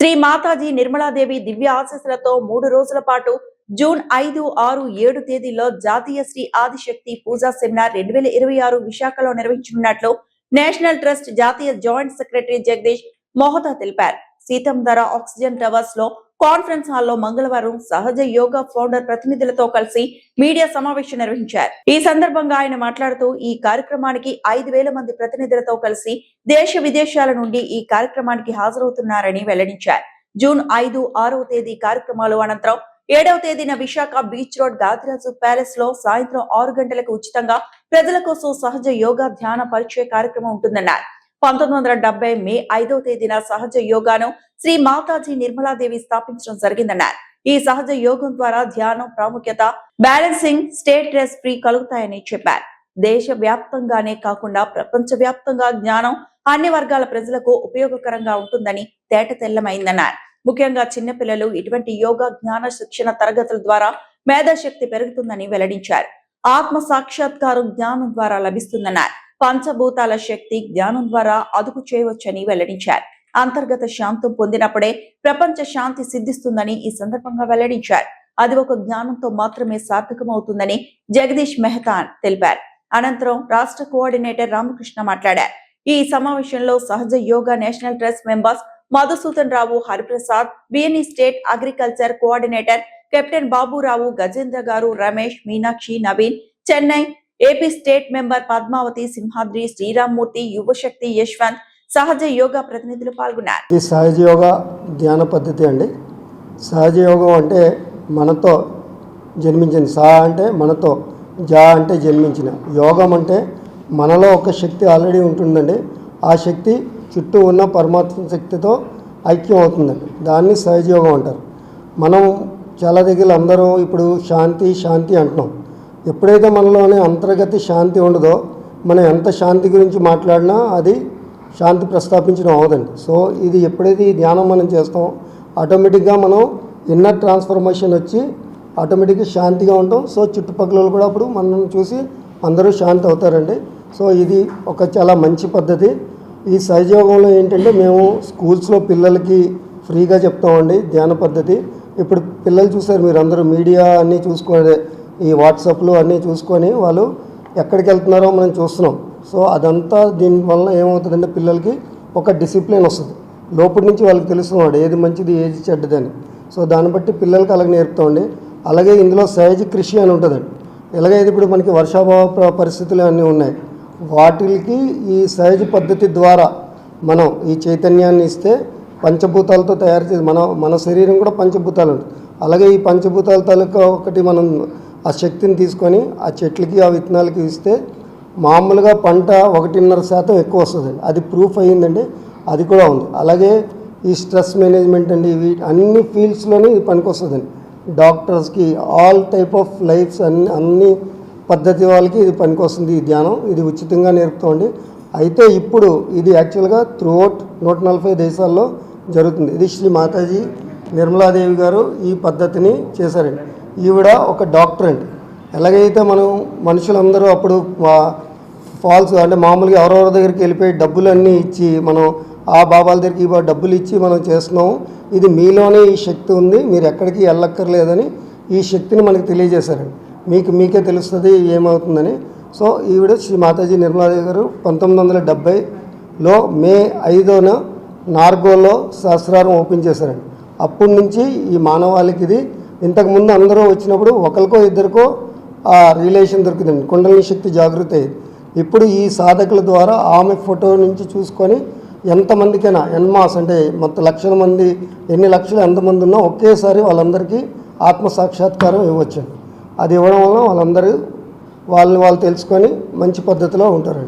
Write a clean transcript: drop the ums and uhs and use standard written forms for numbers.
శ్రీ మాతాజీ నిర్మలాదేవి దివ్య ఆశీస్సులతో 3 రోజుల పాటు జూన్ 5, 6, 7 తేదీల్లో జాతీయ శ్రీ ఆదిశక్తి పూజా సెమినార్ 2026 విశాఖలో నిర్వహించనున్నట్లు నేషనల్ ట్రస్ట్ జాతీయ జాయింట్ సెక్రటరీ జగదీష్ మోహతా తెలిపారు. సీతంధర ఆక్సిజన్ టవర్స్ లో కాన్ఫరెన్స్ హాల్లో మంగళవారం సహజ యోగా ఫౌండర్ ప్రతినిధులతో కలిసి మీడియా సమావేశం నిర్వహించారు. ఈ సందర్భంగా ఆయన మాట్లాడుతూ ఈ కార్యక్రమానికి 5,000 మంది ప్రతినిధులతో కలిసి దేశ విదేశాల నుండి ఈ కార్యక్రమానికి హాజరవుతున్నారని వెల్లడించారు. జూన్ 5, 6వ తేదీ కార్యక్రమాలు అనంతరం 7వ తేదీన Visakha beach road Gadiraju palace లో సాయంత్రం 6 గంటలకు ఉచితంగా ప్రజల కోసం సహజ యోగా ధ్యాన పరిచయ కార్యక్రమం ఉంటుందన్నారు. 1970 మే 5వ తేదీన సహజ యోగాను శ్రీ మాతాజీ నిర్మలాదేవి స్థాపించడం జరిగిందన్నారు. ఈ సహజ యోగం ద్వారా ధ్యానం ప్రాముఖ్యత, బ్యాలెన్సింగ్, స్టేట్ స్ట్రెస్ ఫ్రీ కలుగుతాయని చెప్పారు. దేశ వ్యాప్తంగానే కాకుండా ప్రపంచ వ్యాప్తంగా జ్ఞానం అన్ని వర్గాల ప్రజలకు ఉపయోగకరంగా ఉంటుందని తేటతెల్లమైందన్నారు. ముఖ్యంగా చిన్నపిల్లలు ఇటువంటి యోగా జ్ఞాన శిక్షణ తరగతుల ద్వారా మేధాశక్తి పెరుగుతుందని వెల్లడించారు. ఆత్మ సాక్షాత్కారం జ్ఞానం ద్వారా లభిస్తుందన్నారు. పంచభూతాల శక్తి జ్ఞానం ద్వారా అదుపు చేయవచ్చని వెల్లడించారు. అంతర్గత శాంతం పొందినప్పుడే ప్రపంచ శాంతి సిద్ధిస్తుందని ఈ సందర్భంగా వెల్లడించారు. అది ఒక జ్ఞానంతో మాత్రమే సార్థకమవుతుందని జగదీష్ మెహతా తెలిపారు. అనంతరం రాష్ట్ర కోఆర్డినేటర్ రామకృష్ణ మాట్లాడారు. ఈ సమావేశంలో Sahaja Yoga national trust members Madhusudan Rao, Hariprasad, BNE state agriculture coordinator captain Baburao, Gajendra గారు, Ramesh, Meenakshi, Naveen, Chennai AP state member Padmavathi, Simhadri, Sriramamurthy, Yuvashakti, Yashwant, సహజ యోగా ప్రతినిధులు పాల్గొన్నారు. ఈ సహజ యోగా ధ్యాన పద్ధతి అండి. సహజ యోగం అంటే మనతో జన్మించింది, సా అంటే మనతో, జా అంటే జన్మించిన, యోగం అంటే మనలో ఒక శక్తి ఆల్రెడీ ఉంటుందండి. ఆ శక్తి చుట్టూ ఉన్న పరమాత్మ శక్తితో ఐక్యం అవుతుందండి. దాన్ని సహజ యోగం అంటారు. మనం చాలా దగ్గర అందరూ ఇప్పుడు శాంతి శాంతి అంటున్నాం. ఎప్పుడైతే మనలోనే అంతర్గత శాంతి ఉండదో మనం ఎంత శాంతి గురించి మాట్లాడినా అది శాంతి ప్రస్తాపించడం అవదండి. సో ఇది ఎప్పుడైతే ఈ ధ్యానం మనం చేస్తామో ఆటోమేటిక్గా మనం ఇన్నర్ ట్రాన్స్ఫర్మేషన్ వచ్చి ఆటోమేటిక్గా శాంతిగా ఉంటాం. సో చుట్టుపక్కల కూడా అప్పుడు మనల్ని చూసి అందరూ శాంతి అవుతారండి. సో ఇది ఒక చాలా మంచి పద్ధతి. ఈ సహజయోగంలో ఏంటంటే మేము స్కూల్స్లో పిల్లలకి ఫ్రీగా చెప్తామండి ధ్యాన పద్ధతి. ఇప్పుడు పిల్లలు చూసారు మీరు అందరూ మీడియా అన్నీ చూసుకునే ఈ వాట్సాప్లు అన్నీ చూసుకొని వాళ్ళు ఎక్కడికి వెళ్తున్నారో మనం చూస్తున్నాం. సో అదంతా దీనివల్ల ఏమవుతుందంటే పిల్లలకి ఒక డిసిప్లిన్ వస్తుంది. లోపటి నుంచి వాళ్ళకి తెలుస్తున్నాడు ఏది మంచిది ఏది చెడ్డదని. సో దాన్ని బట్టి పిల్లలకి అలాగే నేర్పుతామండి. అలాగే ఇందులో సహజ కృషి అని ఉంటుందండి. ఎలాగైతే ఇప్పుడు మనకి వర్షాభావ పరిస్థితులు అన్నీ ఉన్నాయి, వాటికి ఈ సహజ పద్ధతి ద్వారా మనం ఈ చైతన్యాన్ని ఇస్తే పంచభూతాలతో తయారు చేసి మన శరీరం కూడా పంచభూతాలు ఉంటుంది. అలాగే ఈ పంచభూతాల తాలూకా ఒకటి మనం ఆ శక్తిని తీసుకొని ఆ చెట్లకి ఆ విత్తనాలకి ఇస్తే మామూలుగా పంట 1.5% ఎక్కువ వస్తుందండి. అది ప్రూఫ్ అయ్యిందండి, అది కూడా ఉంది. అలాగే ఈ స్ట్రెస్ మేనేజ్మెంట్ అండి, ఇవి అన్ని ఫీల్డ్స్లోనే ఇది పనికి వస్తుందండి. డాక్టర్స్కి ఆల్ టైప్ ఆఫ్ లైఫ్స్ అన్ని పద్ధతి వాళ్ళకి ఇది పనికి వస్తుంది. ఈ ధ్యానం ఇది ఉచితంగా నేర్పుతామండి. అయితే ఇప్పుడు ఇది యాక్చువల్గా త్రూఅవుట్ 140 దేశాల్లో జరుగుతుంది. ఇది శ్రీ మాతాజీ నిర్మలాదేవి గారు ఈ పద్ధతిని చేశారండి. ఈవిడ ఒక డాక్టర్ అండి. ఎలాగైతే మనం మనుషులందరూ అప్పుడు ఫాల్స్ అంటే మామూలుగా ఎవరెవరి దగ్గరికి వెళ్ళిపోయి డబ్బులన్నీ ఇచ్చి మనం ఆ బాబాల దగ్గరికి ఈ డబ్బులు ఇచ్చి మనం చేస్తున్నాము. ఇది మీలోనే ఈ శక్తి ఉంది, మీరు ఎక్కడికి వెళ్ళక్కర్లేదని ఈ శక్తిని మనకి తెలియజేశారండి. మీకే తెలుస్తుంది ఏమవుతుందని. సో ఈవిడ శ్రీ మాతాజీ నిర్మలాదేవి గారు 1970లో మే 5న నార్గోలో సహస్రారం ఓపెన్ చేశారండి. అప్పటి నుంచి ఈ మానవాళికి ఇది ఇంతకుముందు అందరూ వచ్చినప్పుడు ఒకరికో ఇద్దరికో ఆ రిలేషన్ దొరుకుతుంది, కుండలిని శక్తి జాగృతి అయ్యేది. ఇప్పుడు ఈ సాధకుల ద్వారా ఆమె ఫోటో నుంచి చూసుకొని ఎంతమందికైనా ఎన్మాస్ అంటే మొత్తం లక్షల మంది ఎన్ని లక్షలు ఎంతమంది ఉన్నా ఒకేసారి వాళ్ళందరికీ ఆత్మ సాక్షాత్కారం ఇవ్వచ్చు. అది ఇవ్వడం వల్ల వాళ్ళందరూ వాళ్ళు తెలుసుకొని మంచి పద్ధతిలో ఉంటారండి.